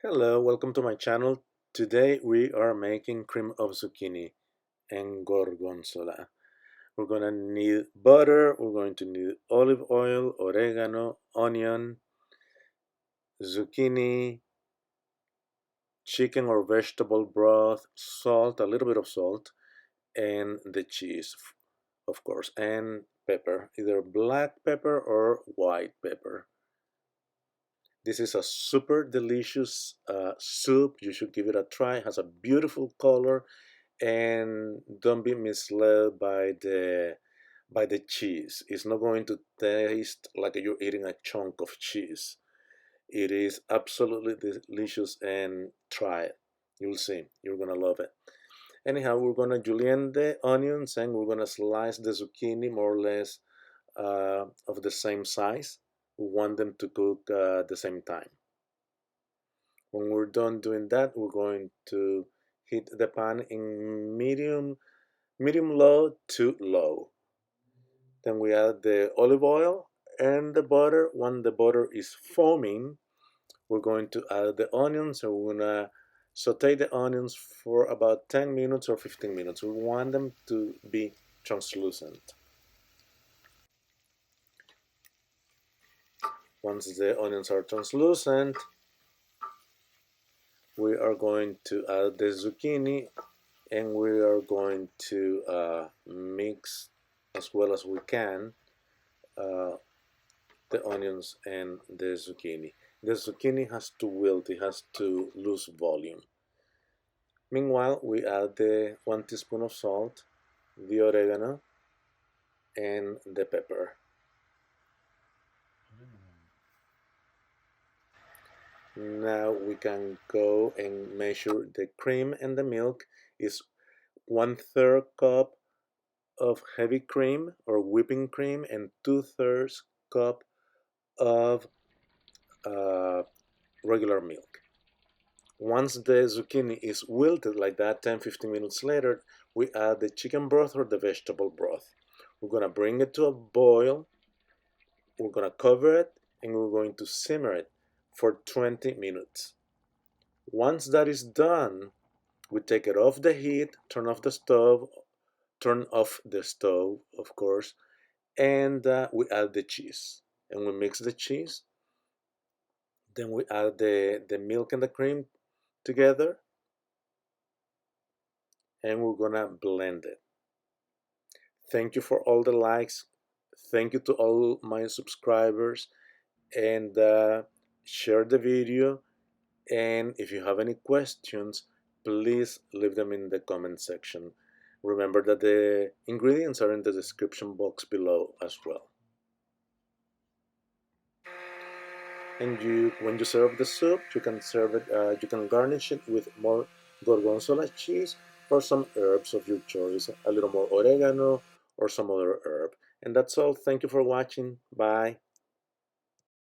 Hello, welcome to my channel. Today we are making cream of zucchini and gorgonzola. We're gonna need butter, we're going to need olive oil, oregano, onion, zucchini, chicken or vegetable broth, salt, a little bit of salt, and the cheese, of course, and pepper, either black pepper or white pepper. This is a super delicious soup. You should give it a try. It has a beautiful color, and don't be misled by the cheese. It's not going to taste like you're eating a chunk of cheese. It is absolutely delicious, and try it. You'll see. You're gonna love it. Anyhow, we're gonna julienne the onions and we're gonna slice the zucchini more or less of the same size. We want them to cook at the same time. When we're done doing that, we're going to heat the pan in medium low to low. Then we add the olive oil and the butter. When the butter is foaming, we're going to add the onions, and we're gonna saute the onions for about 10 minutes or 15 minutes. We want them to be translucent. Once the onions are translucent, we are going to add the zucchini, and we are going to mix as well as we can uh, the onions and the zucchini. The zucchini has to wilt, it has to lose volume. Meanwhile, we add the 1 teaspoon of salt, the oregano, and the pepper. Now we can go and measure the cream, and the milk is 1/3 cup of heavy cream or whipping cream and 2/3 cup of uh, regular milk. Once the zucchini is wilted like that, 10-15 minutes later, we add the chicken broth or the vegetable broth. We're gonna bring it to a boil, we're gonna cover it, and we're going to simmer it for 20 minutes. Once that is done, we take it off the heat, turn off the stove, of course, and we add the cheese. And we mix the cheese. Then we add the milk and the cream together, and we're gonna blend it. Thank you for all the likes. Thank you to all my subscribers, and share the video. And if you have any questions, please leave them in the comment section. Remember that the ingredients are in the description box below as well. And when you serve the soup, you can serve it. You can garnish it with more gorgonzola cheese or some herbs of your choice, a little more oregano or some other herb. And that's all. Thank you for watching. Bye.